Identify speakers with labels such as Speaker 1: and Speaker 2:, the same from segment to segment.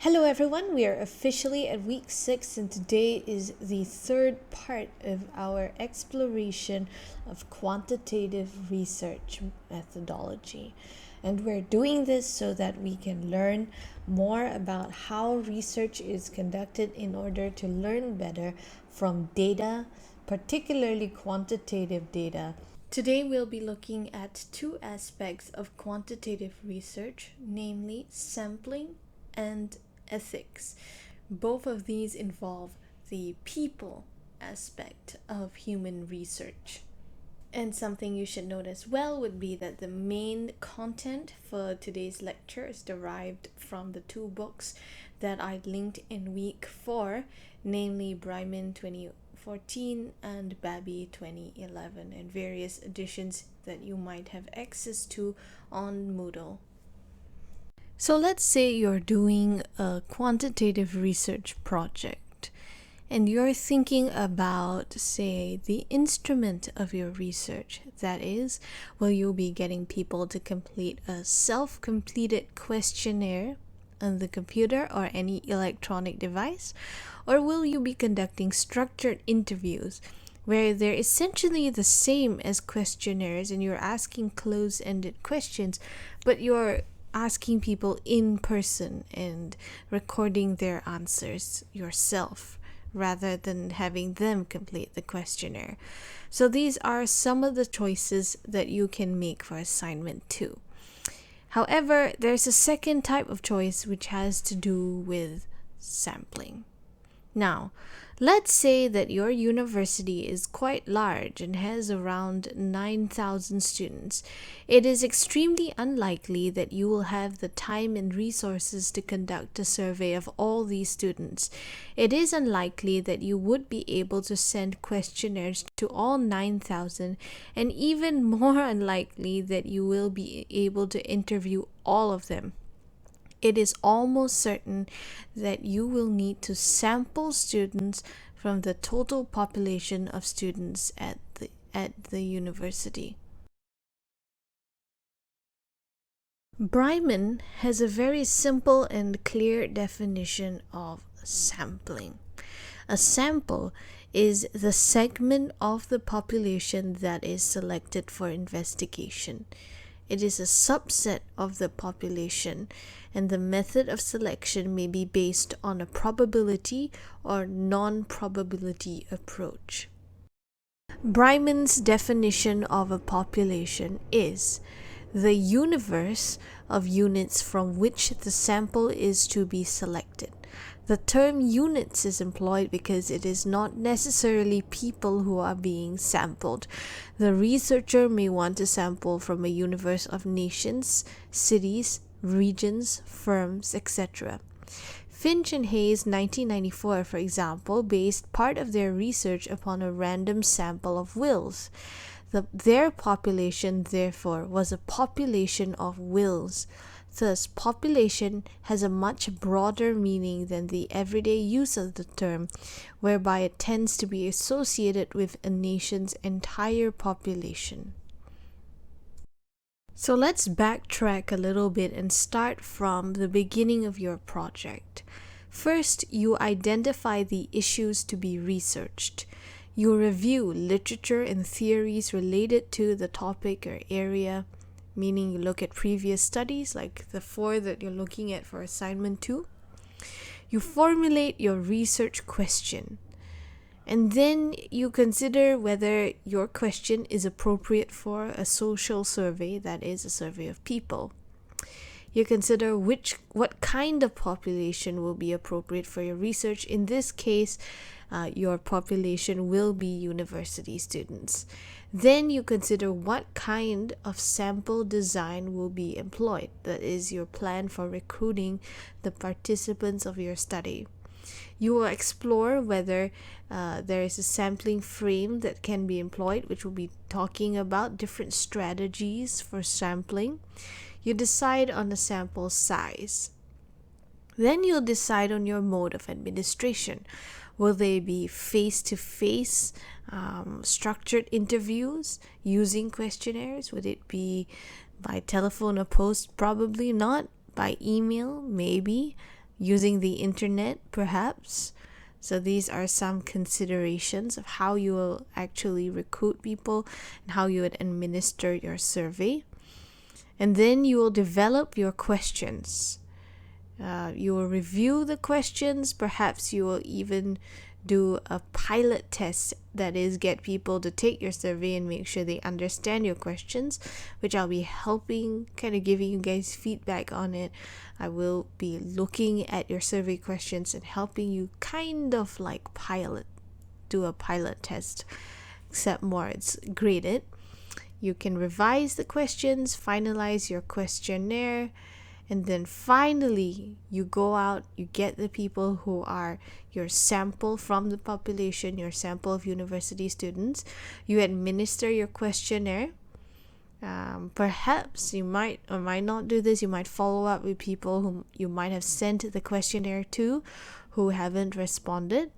Speaker 1: Hello, everyone. We are officially at week 6, and today is the third part of our exploration of quantitative research methodology. And we're doing this so that we can learn more about how research is conducted in order to learn better from data, particularly quantitative data. Today, we'll be looking at two aspects of quantitative research, namely sampling and ethics. Both of these involve the people aspect of human research. And something you should note as well would be that the main content for today's lecture is derived from the two books that I linked in week 4, namely Breiman 2014 and Babby 2011, and various editions that you might have access to on Moodle. So let's say you're doing a quantitative research project and you're thinking about, say, the instrument of your research. That is, will you be getting people to complete a self-completed questionnaire on the computer or any electronic device? Or will you be conducting structured interviews where they're essentially the same as questionnaires and you're asking close-ended questions, but you're asking people in person and recording their answers yourself rather than having them complete the questionnaire. So these are some of the choices that you can make for assignment 2. However, there's a second type of choice which has to do with sampling. Now, let's say that your university is quite large and has around 9,000 students. It is extremely unlikely that you will have the time and resources to conduct a survey of all these students. It is unlikely that you would be able to send questionnaires to all 9,000, and even more unlikely that you will be able to interview all of them. It is almost certain that you will need to sample students from the total population of students at the university. Breiman has a very simple and clear definition of sampling. A sample is the segment of the population that is selected for investigation. It is a subset of the population, and the method of selection may be based on a probability or non-probability approach. Breiman's definition of a population is the universe of units from which the sample is to be selected. The term units is employed because it is not necessarily people who are being sampled. The researcher may want to sample from a universe of nations, cities, regions, firms, etc. Finch and Hayes 1994, for example, based part of their research upon a random sample of wills. Their population, therefore, was a population of wills. Thus, population has a much broader meaning than the everyday use of the term, whereby it tends to be associated with a nation's entire population. So let's backtrack a little bit and start from the beginning of your project. First, you identify the issues to be researched. You review literature and theories related to the topic or area, meaning you look at previous studies like the 4 that you're looking at for assignment 2. You formulate your research question, and then you consider whether your question is appropriate for a social survey, that is, a survey of people. You consider what kind of population will be appropriate for your research. In this case, your population will be university students. Then you consider what kind of sample design will be employed. That is your plan for recruiting the participants of your study. You will explore whether there is a sampling frame that can be employed, which will be talking about different strategies for sampling. You decide on the sample size. Then you'll decide on your mode of administration. Will they be face-to-face structured interviews using questionnaires? Would it be by telephone or post? Probably not. By email? Maybe. using the internet perhaps. So these are some considerations of how you will actually recruit people and how you would administer your survey. And then you will develop your questions. You will review the questions. Perhaps you will even do a pilot test, that is, get people to take your survey and make sure they understand your questions, which I'll be helping, kind of giving you guys feedback on it. I will be looking at your survey questions and helping you kind of like do a pilot test, except more it's graded. You can revise the questions, finalize your questionnaire, and then finally you go out, you get the people who are your sample from the population, your sample of university students. You administer your questionnaire. Perhaps you might or might not do this. You might follow up with people whom you might have sent the questionnaire to who haven't responded.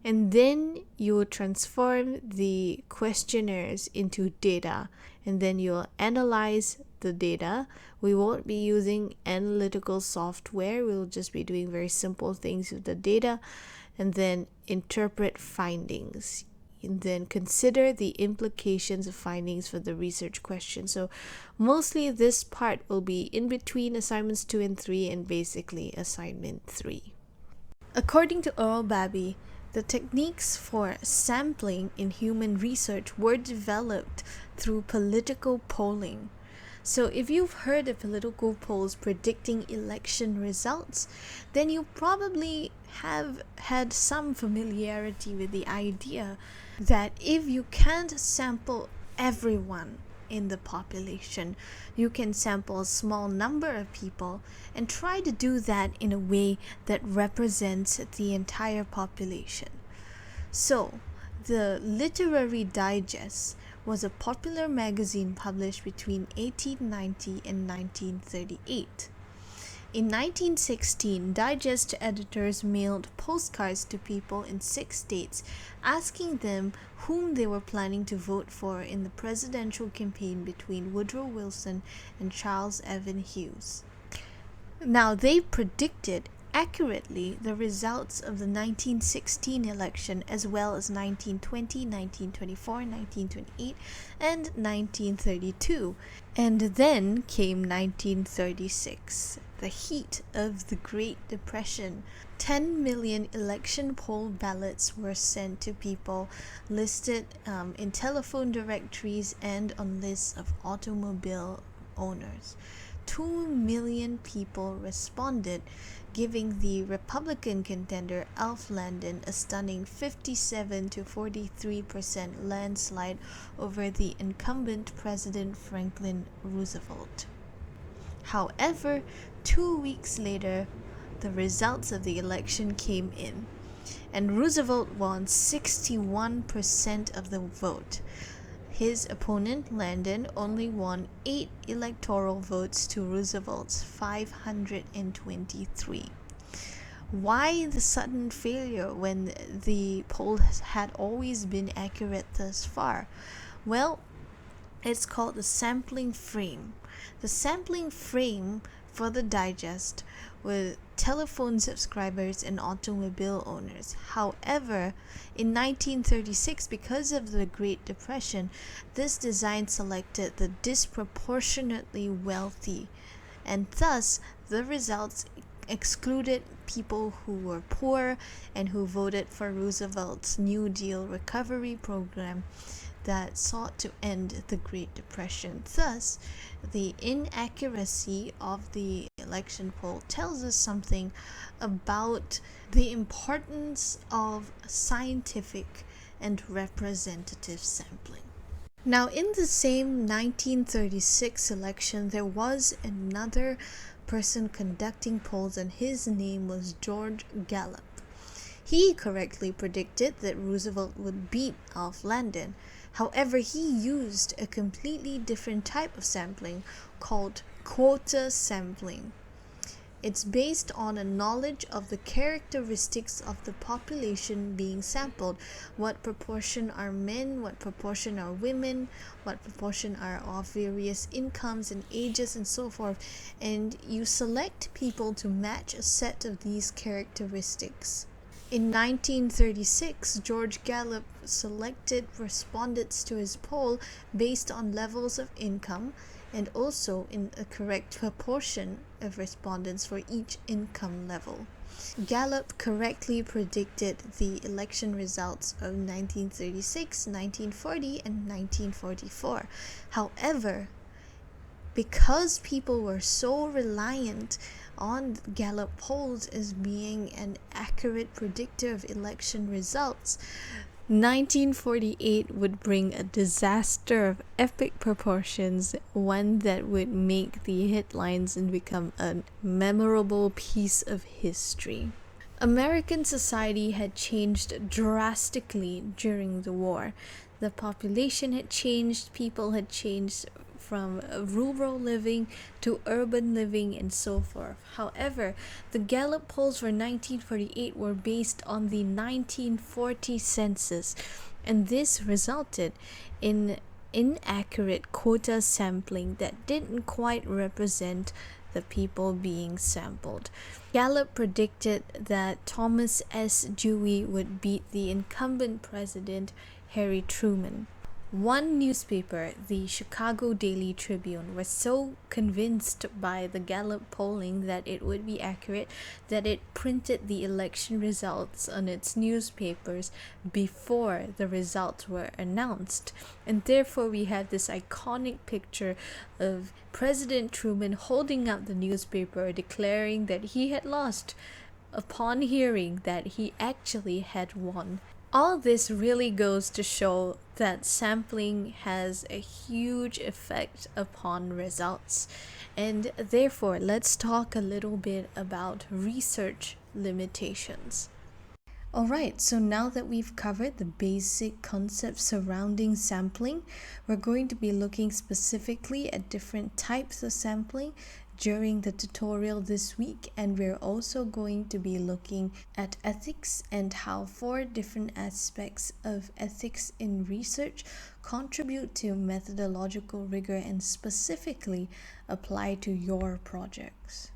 Speaker 1: And then you will transform the questionnaires into data, and then you'll analyze the data. We won't be using analytical software. We'll just be doing very simple things with the data, and then interpret findings, and then consider the implications of findings for the research question. So mostly this part will be in between assignments 2 and 3 and basically assignment 3. According to Earl Babbie, the techniques for sampling in human research were developed through political polling. So if you've heard of political polls predicting election results, then you probably have had some familiarity with the idea that if you can't sample everyone in the population, you can sample a small number of people and try to do that in a way that represents the entire population. So, the Literary Digest was a popular magazine published between 1890 and 1938. In 1916, Digest editors mailed postcards to people in 6 states asking them whom they were planning to vote for in the presidential campaign between Woodrow Wilson and Charles Evan Hughes. Now, they predicted accurately the results of the 1916 election as well as 1920, 1924, 1928, and 1932. And then came 1936, the heat of the Great Depression. 10 million election poll ballots were sent to people listed in telephone directories and on lists of automobile owners. 2 million people responded, giving the Republican contender Alf Landon a stunning 57 to 43% landslide over the incumbent President Franklin Roosevelt. However, 2 weeks later, the results of the election came in, and Roosevelt won 61% of the vote. His opponent, Landon, only won 8 electoral votes to Roosevelt's 523. Why the sudden failure when the poll had always been accurate thus far? Well, it's called the sampling frame. The sampling frame for the digest with telephone subscribers and automobile owners. However, in 1936, because of the Great Depression, this design selected the disproportionately wealthy, and thus the results excluded people who were poor and who voted for Roosevelt's New Deal recovery program that sought to end the Great Depression. Thus, the inaccuracy of the election poll tells us something about the importance of scientific and representative sampling. Now, in the same 1936 election, there was another person conducting polls, and his name was George Gallup. He correctly predicted that Roosevelt would beat Alf Landon. However, he used a completely different type of sampling called quota sampling. It's based on a knowledge of the characteristics of the population being sampled. What proportion are men, what proportion are women, what proportion are of various incomes and ages and so forth. And you select people to match a set of these characteristics. In 1936, George Gallup selected respondents to his poll based on levels of income and also in a correct proportion of respondents for each income level. Gallup correctly predicted the election results of 1936, 1940, and 1944. However, because people were so reliant on Gallup polls as being an accurate predictor of election results, 1948 would bring a disaster of epic proportions, one that would make the headlines and become a memorable piece of history. American society had changed drastically during the war. The population had changed, people had changed from rural living to urban living and so forth. However, the Gallup polls for 1948 were based on the 1940 census, and this resulted in inaccurate quota sampling that didn't quite represent the people being sampled. Gallup predicted that Thomas S. Dewey would beat the incumbent president, Harry Truman. One newspaper, the Chicago Daily Tribune, was so convinced by the Gallup polling that it would be accurate that it printed the election results on its newspapers before the results were announced. And therefore, we have this iconic picture of President Truman holding up the newspaper, declaring that he had lost upon hearing that he actually had won. All this really goes to show that sampling has a huge effect upon results. And therefore, let's talk a little bit about research limitations. Alright, so now that we've covered the basic concepts surrounding sampling, we're going to be looking specifically at different types of sampling during the tutorial this week, and we're also going to be looking at ethics and how 4 different aspects of ethics in research contribute to methodological rigor and specifically apply to your projects.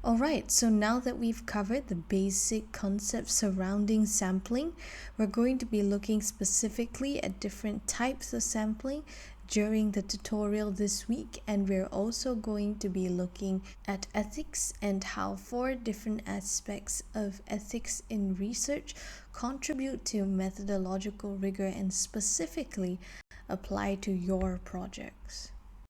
Speaker 1: Alright, so now that we've covered the basic concepts surrounding sampling, we're going to be looking specifically at different types of sampling during the tutorial this week, and we're also going to be looking at ethics and how 4 different aspects of ethics in research contribute to methodological rigor and specifically apply to your projects.